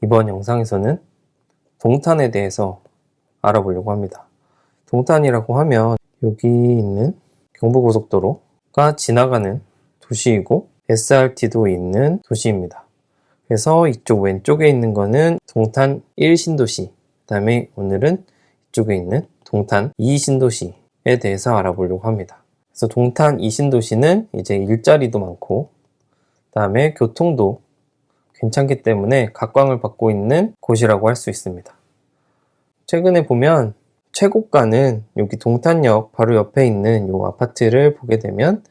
이번 영상에서는 동탄에 대해서 알아보려고 합니다. 동탄이라고 하면 여기 있는 경부고속도로가 지나가는 도시이고 SRT도 있는 도시입니다. 그래서 이쪽 왼쪽에 있는 거는 동탄 1신도시, 그 다음에 오늘은 이쪽에 있는 동탄 2신도시에 대해서 알아보려고 합니다. 그래서 동탄 2신도시는 이제 일자리도 많고 그 다음에 교통도 괜찮기 때문에 각광을 받고 있는 곳이라고 할 수 있습니다. 최근에 보면 최고가는 여기 동탄역 바로 옆에 있는 이 아파트를 보게 되면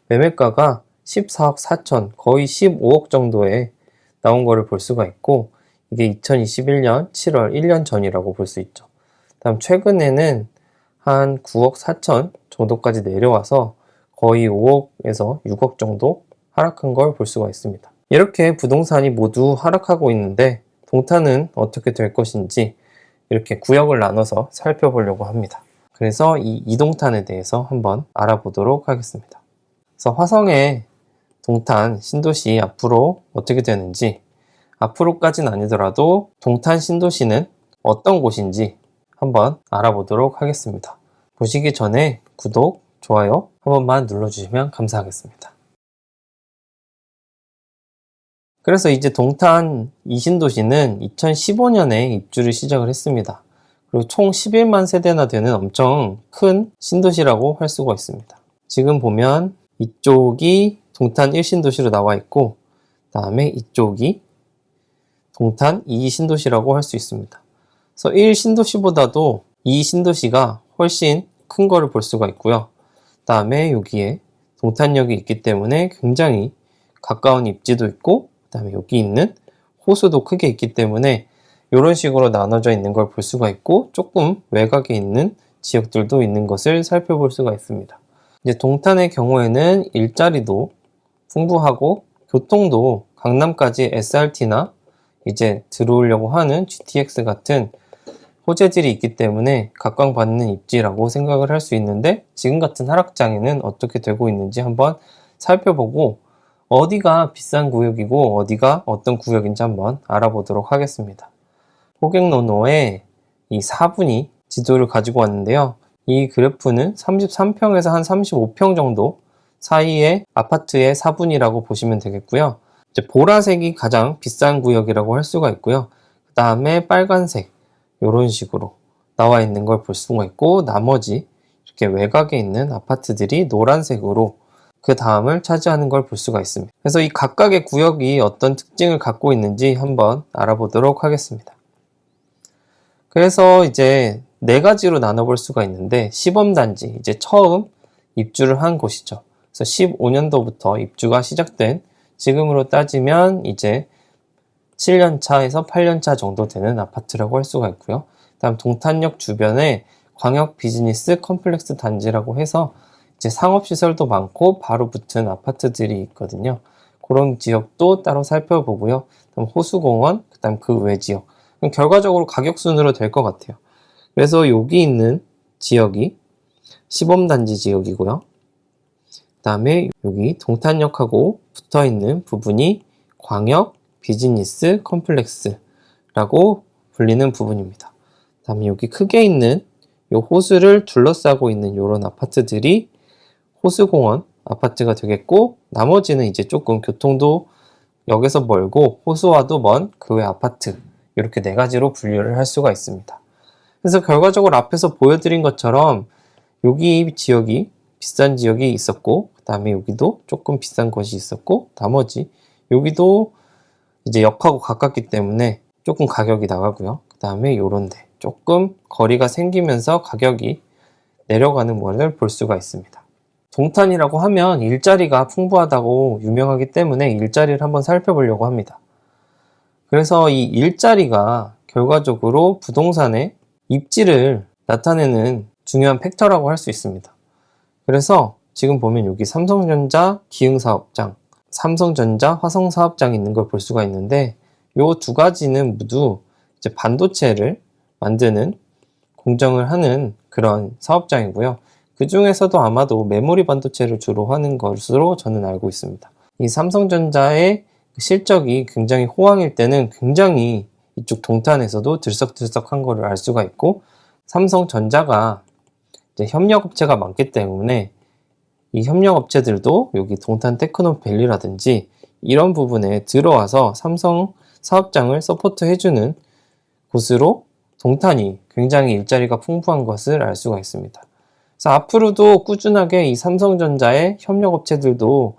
매매가가 14억 4천, 거의 15억 정도에 나온 거를 볼 수가 있고, 이게 2021년 7월 1년 전이라고 볼 수 있죠. 다음 최근에는 한 9억 4천 정도까지 내려와서 거의 5억에서 6억 정도 하락한 걸 볼 수가 있습니다. 이렇게 부동산이 모두 하락하고 있는데 동탄은 어떻게 될 것인지 이렇게 구역을 나눠서 살펴보려고 합니다. 그래서 이 이동탄에 대해서 한번 알아보도록 하겠습니다. 그래서 화성의 동탄 신도시 앞으로 어떻게 되는지, 앞으로까지는 아니더라도 동탄 신도시는 어떤 곳인지 한번 알아보도록 하겠습니다. 보시기 전에 구독, 좋아요 한 번만 눌러주시면 감사하겠습니다. 그래서 이제 동탄 이신도시는 2015년에 입주를 시작을 했습니다. 그리고 총 11만 세대나 되는 엄청 큰 신도시라고 할 수가 있습니다. 지금 보면 이쪽이 동탄 1신도시로 나와 있고, 그 다음에 이쪽이 동탄 2신도시라고 할 수 있습니다. 그래서 1신도시보다도 2신도시가 훨씬 큰 거를 볼 수가 있고요. 그 다음에 여기에 동탄역이 있기 때문에 굉장히 가까운 입지도 있고, 그 다음에 여기 있는 호수도 크게 있기 때문에 이런 식으로 나눠져 있는 걸 볼 수가 있고, 조금 외곽에 있는 지역들도 있는 것을 살펴볼 수가 있습니다. 이제 동탄의 경우에는 일자리도 풍부하고 교통도 강남까지 SRT나 이제 들어오려고 하는 GTX 같은 호재들이 있기 때문에 각광받는 입지라고 생각을 할 수 있는데, 지금 같은 하락장에는 어떻게 되고 있는지 한번 살펴보고 어디가 비싼 구역이고 어디가 어떤 구역인지 한번 알아보도록 하겠습니다. 호객노노의 이 4분위 지도를 가지고 왔는데요. 이 그래프는 33평에서 한 35평 정도 사이의 아파트의 4분위라고 보시면 되겠고요. 이제 보라색이 가장 비싼 구역이라고 할 수가 있고요. 그 다음에 빨간색 이런 식으로 나와 있는 걸 볼 수가 있고, 나머지 이렇게 외곽에 있는 아파트들이 노란색으로 그 다음을 차지하는 걸 볼 수가 있습니다. 그래서 이 각각의 구역이 어떤 특징을 갖고 있는지 한번 알아보도록 하겠습니다. 그래서 이제 네 가지로 나눠볼 수가 있는데, 시범단지, 이제 처음 입주를 한 곳이죠. 그래서 15년도부터 입주가 시작된, 지금으로 따지면 이제 7년차에서 8년차 정도 되는 아파트라고 할 수가 있고요. 다음 동탄역 주변에 광역 비즈니스 컴플렉스 단지라고 해서 이제 상업시설도 많고 바로 붙은 아파트들이 있거든요. 그런 지역도 따로 살펴보고요. 그다음 호수공원, 그다음 그 외 지역. 그럼 결과적으로 가격 순으로 될 것 같아요. 그래서 여기 있는 지역이 시범단지 지역이고요. 그다음에 여기 동탄역하고 붙어 있는 부분이 광역 비즈니스 컴플렉스라고 불리는 부분입니다. 그다음에 여기 크게 있는 이 호수를 둘러싸고 있는 이런 아파트들이 호수공원 아파트가 되겠고, 나머지는 이제 조금 교통도 역에서 멀고 호수와도 먼 그 외 아파트, 이렇게 네 가지로 분류를 할 수가 있습니다. 그래서 결과적으로 앞에서 보여드린 것처럼 여기 지역이 비싼 지역이 있었고, 그 다음에 여기도 조금 비싼 곳이 있었고, 나머지 여기도 이제 역하고 가깝기 때문에 조금 가격이 나가고요. 그 다음에 요런데 조금 거리가 생기면서 가격이 내려가는 것을 볼 수가 있습니다. 동탄이라고 하면 일자리가 풍부하다고 유명하기 때문에 일자리를 한번 살펴보려고 합니다. 그래서 이 일자리가 결과적으로 부동산의 입지를 나타내는 중요한 팩터라고 할 수 있습니다. 그래서 지금 보면 여기 삼성전자 기흥사업장, 삼성전자 화성사업장이 있는 걸 볼 수가 있는데, 이 두 가지는 모두 이제 반도체를 만드는 공정을 하는 그런 사업장이고요. 그 중에서도 아마도 메모리 반도체를 주로 하는 것으로 저는 알고 있습니다. 이 삼성전자의 실적이 굉장히 호황일 때는 굉장히 이쪽 동탄에서도 들썩들썩한 거를 알 수가 있고, 삼성전자가 이제 협력업체가 많기 때문에 이 협력업체들도 여기 동탄 테크노밸리라든지 이런 부분에 들어와서 삼성 사업장을 서포트해주는 곳으로 동탄이 굉장히 일자리가 풍부한 것을 알 수가 있습니다. 그래서 앞으로도 꾸준하게 이 삼성전자의 협력업체들도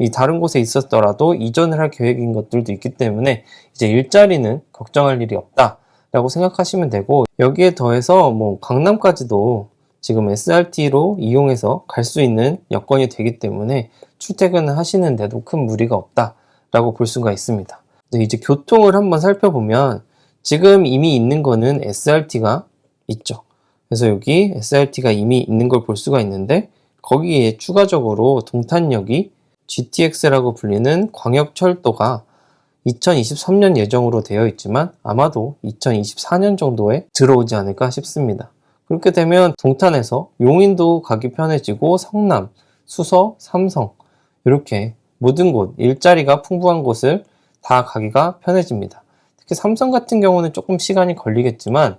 이 다른 곳에 있었더라도 이전을 할 계획인 것들도 있기 때문에 이제 일자리는 걱정할 일이 없다라고 생각하시면 되고, 여기에 더해서 뭐 강남까지도 지금 SRT로 이용해서 갈 수 있는 여건이 되기 때문에 출퇴근을 하시는데도 큰 무리가 없다라고 볼 수가 있습니다. 이제 교통을 한번 살펴보면 지금 이미 있는 거는 SRT가 있죠. 그래서 여기 SRT가 이미 있는 걸 볼 수가 있는데, 거기에 추가적으로 동탄역이 GTX라고 불리는 광역철도가 2023년 예정으로 되어 있지만 아마도 2024년 정도에 들어오지 않을까 싶습니다. 그렇게 되면 동탄에서 용인도 가기 편해지고 성남, 수서, 삼성 이렇게 모든 곳, 일자리가 풍부한 곳을 다 가기가 편해집니다. 특히 삼성 같은 경우는 조금 시간이 걸리겠지만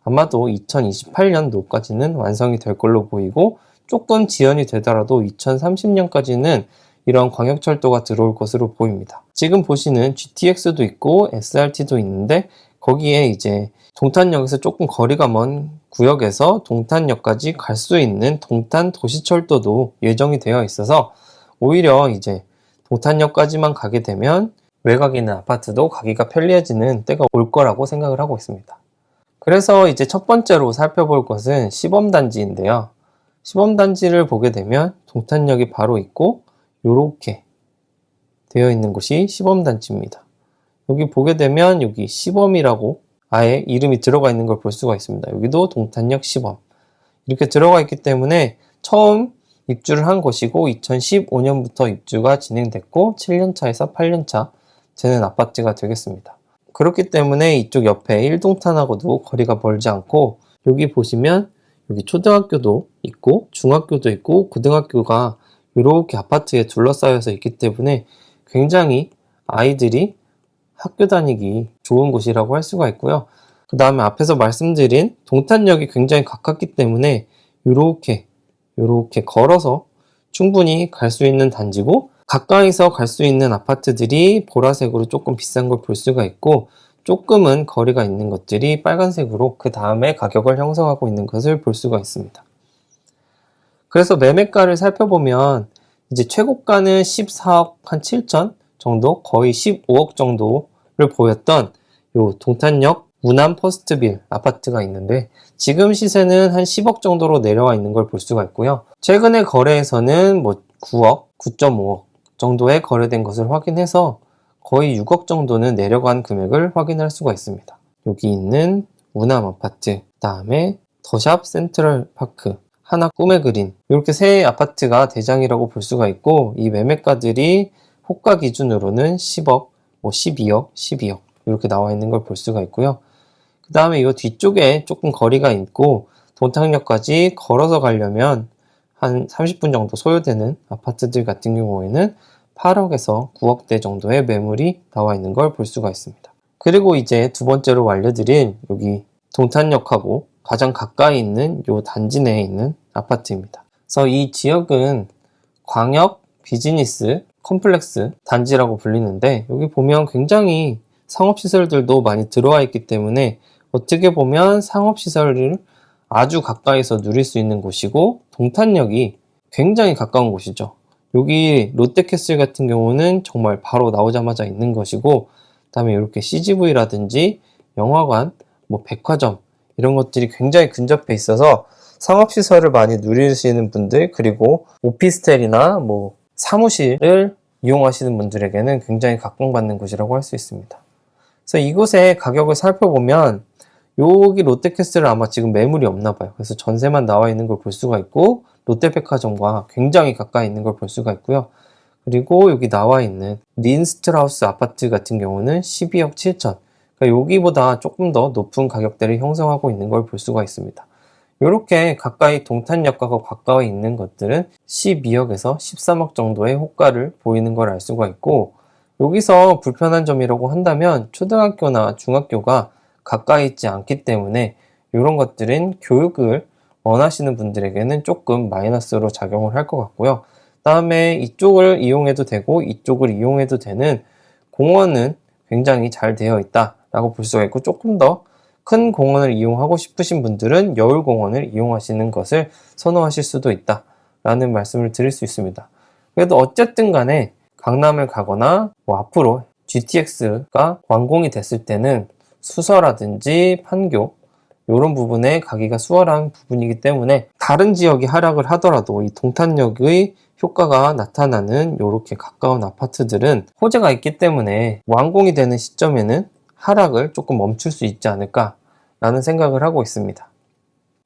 아마도 2028년도까지는 완성이 될 걸로 보이고, 조금 지연이 되더라도 2030년까지는 이런 광역철도가 들어올 것으로 보입니다. 지금 보시는 GTX도 있고 SRT도 있는데, 거기에 이제 동탄역에서 조금 거리가 먼 구역에서 동탄역까지 갈 수 있는 동탄 도시철도도 예정이 되어 있어서 오히려 이제 동탄역까지만 가게 되면 외곽에 있는 아파트도 가기가 편리해지는 때가 올 거라고 생각을 하고 있습니다. 그래서 이제 첫 번째로 살펴볼 것은 시범단지인데요. 시범단지를 보게 되면 동탄역이 바로 있고 이렇게 되어 있는 곳이 시범단지입니다. 여기 보게 되면 여기 시범이라고 아예 이름이 들어가 있는 걸 볼 수가 있습니다. 여기도 동탄역 시범 이렇게 들어가 있기 때문에 처음 입주를 한 곳이고 2015년부터 입주가 진행됐고 7년차에서 8년차 되는 아파트가 되겠습니다. 그렇기 때문에 이쪽 옆에 1동탄하고도 거리가 멀지 않고, 여기 보시면 여기 초등학교도 있고 중학교도 있고 고등학교가 이렇게 아파트에 둘러싸여서 있기 때문에 굉장히 아이들이 학교 다니기 좋은 곳이라고 할 수가 있고요. 그 다음에 앞에서 말씀드린 동탄역이 굉장히 가깝기 때문에 이렇게 걸어서 충분히 갈 수 있는 단지고, 가까이서 갈 수 있는 아파트들이 보라색으로 조금 비싼 걸 볼 수가 있고, 조금은 거리가 있는 것들이 빨간색으로 그 다음에 가격을 형성하고 있는 것을 볼 수가 있습니다. 그래서 매매가를 살펴보면 이제 최고가는 14억 한 7천 정도, 거의 15억 정도를 보였던 요 동탄역 우남 퍼스트빌 아파트가 있는데, 지금 시세는 한 10억 정도로 내려와 있는 걸 볼 수가 있고요. 최근에 거래에서는 뭐 9억, 9.5억 정도에 거래된 것을 확인해서 거의 6억 정도는 내려간 금액을 확인할 수가 있습니다. 여기 있는 우남 아파트, 다음에 더샵 센트럴파크, 하나 꿈의 그린, 이렇게 세 아파트가 대장이라고 볼 수가 있고, 이 매매가들이 호가 기준으로는 10억, 뭐 12억, 12억 이렇게 나와 있는 걸 볼 수가 있고요. 그 다음에 이 뒤쪽에 조금 거리가 있고 동탄역까지 걸어서 가려면 한 30분 정도 소요되는 아파트들 같은 경우에는 8억에서 9억대 정도의 매물이 나와 있는 걸 볼 수가 있습니다. 그리고 이제 두 번째로 알려드린 여기 동탄역하고 가장 가까이 있는 이 단지 내에 있는 아파트입니다. 그래서 이 지역은 광역 비즈니스 컴플렉스 단지라고 불리는데, 여기 보면 굉장히 상업시설들도 많이 들어와 있기 때문에 어떻게 보면 상업시설을 아주 가까이서 누릴 수 있는 곳이고, 동탄역이 굉장히 가까운 곳이죠. 여기 롯데캐슬 같은 경우는 정말 바로 나오자마자 있는 것이고, 그 다음에 이렇게 CGV라든지 영화관, 뭐 백화점 이런 것들이 굉장히 근접해 있어서 상업시설을 많이 누리시는 분들, 그리고 오피스텔이나 뭐 사무실을 이용하시는 분들에게는 굉장히 각광받는 곳이라고 할 수 있습니다. 그래서 이곳의 가격을 살펴보면 여기 롯데캐슬은 아마 지금 매물이 없나 봐요. 그래서 전세만 나와 있는 걸 볼 수가 있고, 롯데백화점과 굉장히 가까이 있는 걸 볼 수가 있고요. 그리고 여기 나와 있는 린스트라우스 아파트 같은 경우는 12억 7천, 그러니까 여기보다 조금 더 높은 가격대를 형성하고 있는 걸 볼 수가 있습니다. 이렇게 가까이 동탄역과 가까이 있는 것들은 12억에서 13억 정도의 호가를 보이는 걸 알 수가 있고, 여기서 불편한 점이라고 한다면 초등학교나 중학교가 가까이 있지 않기 때문에 이런 것들은 교육을 원하시는 분들에게는 조금 마이너스로 작용을 할 것 같고요. 다음에 이쪽을 이용해도 되고 이쪽을 이용해도 되는 공원은 굉장히 잘 되어 있다라고 볼 수가 있고, 조금 더 큰 공원을 이용하고 싶으신 분들은 여울공원을 이용하시는 것을 선호하실 수도 있다라는 말씀을 드릴 수 있습니다. 그래도 어쨌든 간에 강남을 가거나 앞으로 GTX가 완공이 됐을 때는 수서라든지 판교 이런 부분에 가기가 수월한 부분이기 때문에 다른 지역이 하락을 하더라도 이 동탄역의 효과가 나타나는 이렇게 가까운 아파트들은 호재가 있기 때문에 완공이 되는 시점에는 하락을 조금 멈출 수 있지 않을까 라는 생각을 하고 있습니다.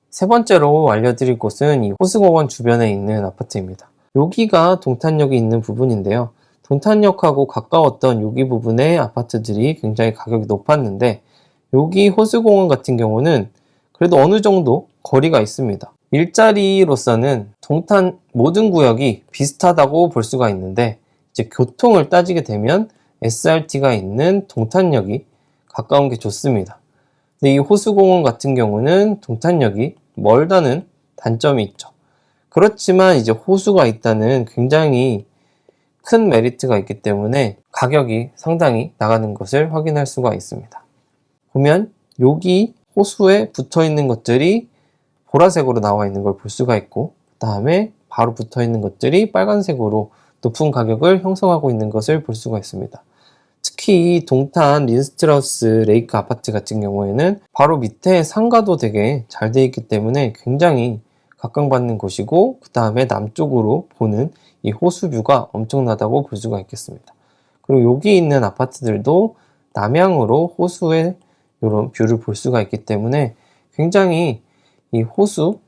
세 번째로 알려드릴 곳은 이 호수공원 주변에 있는 아파트입니다. 여기가 동탄역이 있는 부분인데요. 동탄역하고 가까웠던 여기 부분의 아파트들이 굉장히 가격이 높았는데, 여기 호수공원 같은 경우는 그래도 어느 정도 거리가 있습니다. 일자리로서는 동탄 모든 구역이 비슷하다고 볼 수가 있는데, 이제 교통을 따지게 되면 SRT가 있는 동탄역이 가까운 게 좋습니다. 근데 이 호수공원 같은 경우는 동탄역이 멀다는 단점이 있죠. 그렇지만 이제 호수가 있다는 굉장히 큰 메리트가 있기 때문에 가격이 상당히 나가는 것을 확인할 수가 있습니다. 보면 여기 호수에 붙어 있는 것들이 보라색으로 나와 있는 걸 볼 수가 있고, 그 다음에 바로 붙어 있는 것들이 빨간색으로 높은 가격을 형성하고 있는 것을 볼 수가 있습니다. 특히 동탄 린스트라우스 레이크 아파트 같은 경우에는 바로 밑에 상가도 되게 잘 되어 있기 때문에 굉장히 각광받는 곳이고, 그 다음에 남쪽으로 보는 이 호수뷰가 엄청나다고 볼 수가 있겠습니다. 그리고 여기 있는 아파트들도 남향으로 호수의 이런 뷰를 볼 수가 있기 때문에 굉장히 이 호수,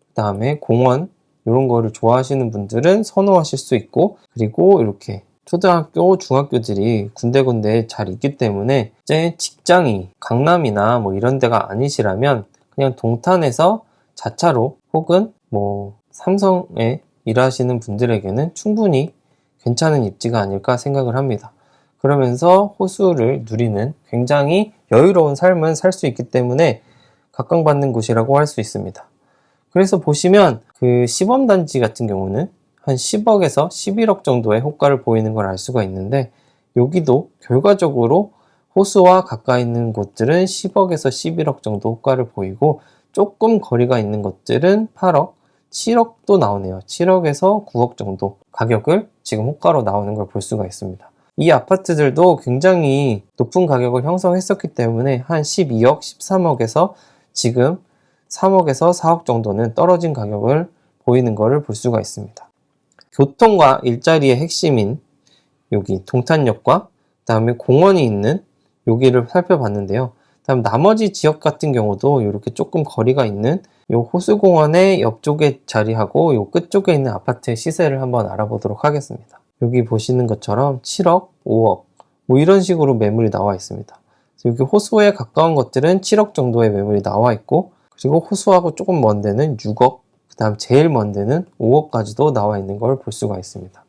그 다음에 공원 이런 거를 좋아하시는 분들은 선호하실 수 있고, 그리고 이렇게 초등학교, 중학교들이 군데군데 잘 있기 때문에 이제 직장이 강남이나 뭐 이런 데가 아니시라면 그냥 동탄에서 자차로 혹은 뭐 삼성에 일하시는 분들에게는 충분히 괜찮은 입지가 아닐까 생각을 합니다. 그러면서 호수를 누리는 굉장히 여유로운 삶을 살 수 있기 때문에 각광받는 곳이라고 할 수 있습니다. 그래서 보시면 그 시범단지 같은 경우는 한 10억에서 11억 정도의 효과를 보이는 걸 알 수가 있는데, 여기도 결과적으로 호수와 가까이 있는 곳들은 10억에서 11억 정도 효과를 보이고, 조금 거리가 있는 것들은 8억, 7억도 나오네요. 7억에서 9억 정도 가격을 지금 호가로 나오는 걸 볼 수가 있습니다. 이 아파트들도 굉장히 높은 가격을 형성했었기 때문에 한 12억, 13억에서 지금 3억에서 4억 정도는 떨어진 가격을 보이는 것을 볼 수가 있습니다. 교통과 일자리의 핵심인 여기 동탄역과 그다음에 공원이 있는 여기를 살펴봤는데요. 다음 나머지 지역 같은 경우도 이렇게 조금 거리가 있는 요 호수공원의 옆쪽에 자리하고 요 끝쪽에 있는 아파트의 시세를 한번 알아보도록 하겠습니다. 여기 보시는 것처럼 7억, 5억 뭐 이런 식으로 매물이 나와 있습니다. 여기 호수에 가까운 것들은 7억 정도의 매물이 나와 있고, 그리고 호수하고 조금 먼 데는 6억, 그 다음 제일 먼 데는 5억까지도 나와 있는 걸 볼 수가 있습니다.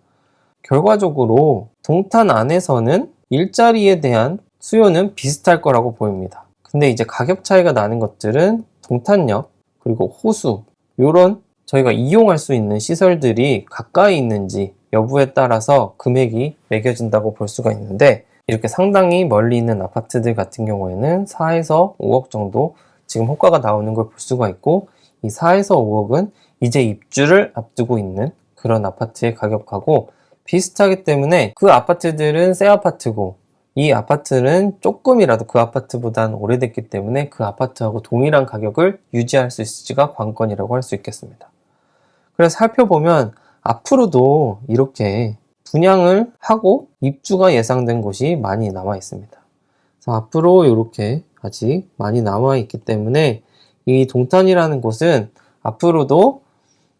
결과적으로 동탄 안에서는 일자리에 대한 수요는 비슷할 거라고 보입니다. 근데 이제 가격 차이가 나는 것들은 동탄역, 그리고 호수, 요런 저희가 이용할 수 있는 시설들이 가까이 있는지 여부에 따라서 금액이 매겨진다고 볼 수가 있는데, 이렇게 상당히 멀리 있는 아파트들 같은 경우에는 4에서 5억 정도 지금 호가가 나오는 걸 볼 수가 있고, 이 4에서 5억은 이제 입주를 앞두고 있는 그런 아파트의 가격하고 비슷하기 때문에 그 아파트들은 새 아파트고, 이 아파트는 조금이라도 그 아파트보다는 오래됐기 때문에 그 아파트하고 동일한 가격을 유지할 수 있을지가 관건이라고 할 수 있겠습니다. 그래서 살펴보면 앞으로도 이렇게 분양을 하고 입주가 예상된 곳이 많이 남아 있습니다. 그래서 앞으로 이렇게 아직 많이 남아 있기 때문에 이 동탄이라는 곳은 앞으로도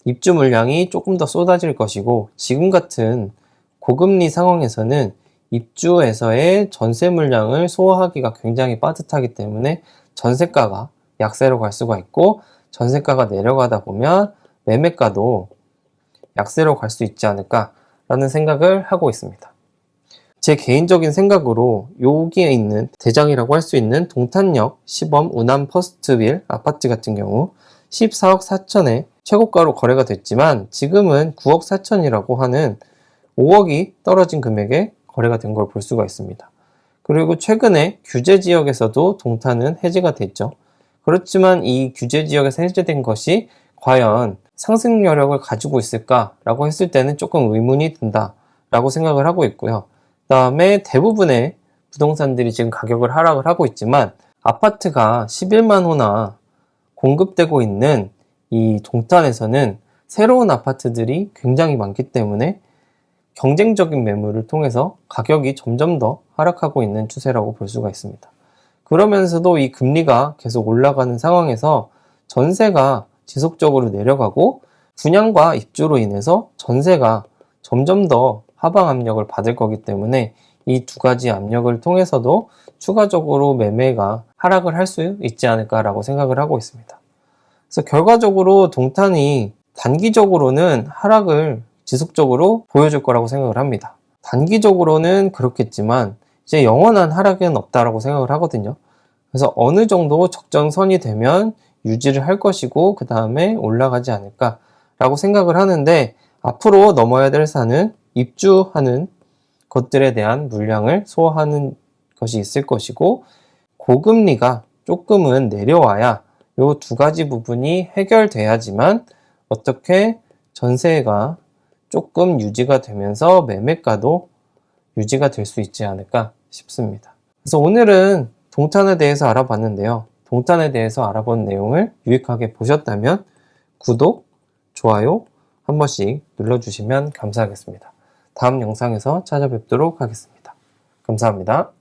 입주 물량이 조금 더 쏟아질 것이고, 지금 같은 고금리 상황에서는 입주에서의 전세 물량을 소화하기가 굉장히 빠듯하기 때문에 전세가가 약세로 갈 수가 있고, 전세가가 내려가다 보면 매매가도 약세로 갈 수 있지 않을까라는 생각을 하고 있습니다. 제 개인적인 생각으로 여기에 있는 대장이라고 할 수 있는 동탄역 시범 운암 퍼스트빌 아파트 같은 경우 14억 4천에 최고가로 거래가 됐지만 지금은 9억 4천이라고 하는 5억이 떨어진 금액에 거래가 된 걸 볼 수가 있습니다. 그리고 최근에 규제 지역에서도 동탄은 해제가 됐죠. 그렇지만 이 규제 지역에서 해제된 것이 과연 상승 여력을 가지고 있을까라고 했을 때는 조금 의문이 든다라고 생각을 하고 있고요. 그 다음에 대부분의 부동산들이 지금 가격을 하락을 하고 있지만 아파트가 11만 호나 공급되고 있는 이 동탄에서는 새로운 아파트들이 굉장히 많기 때문에 경쟁적인 매물을 통해서 가격이 점점 더 하락하고 있는 추세라고 볼 수가 있습니다. 그러면서도 이 금리가 계속 올라가는 상황에서 전세가 지속적으로 내려가고 분양과 입주로 인해서 전세가 점점 더 하방 압력을 받을 거기 때문에 이 두 가지 압력을 통해서도 추가적으로 매매가 하락을 할 수 있지 않을까라고 생각을 하고 있습니다. 그래서 결과적으로 동탄이 단기적으로는 하락을 지속적으로 보여줄 거라고 생각을 합니다. 단기적으로는 그렇겠지만 이제 영원한 하락은 없다라고 생각을 하거든요. 그래서 어느 정도 적정선이 되면 유지를 할 것이고 그 다음에 올라가지 않을까라고 생각을 하는데 앞으로 넘어야 될 산은 입주하는 것들에 대한 물량을 소화하는 것이 있을 것이고 고금리가 조금은 내려와야 이 두 가지 부분이 해결돼야지만 어떻게 전세가 조금 유지가 되면서 매매가도 유지가 될 수 있지 않을까 싶습니다. 그래서 오늘은 동탄에 대해서 알아봤는데요. 동탄에 대해서 알아본 내용을 유익하게 보셨다면 구독, 좋아요 한 번씩 눌러주시면 감사하겠습니다. 다음 영상에서 찾아뵙도록 하겠습니다. 감사합니다.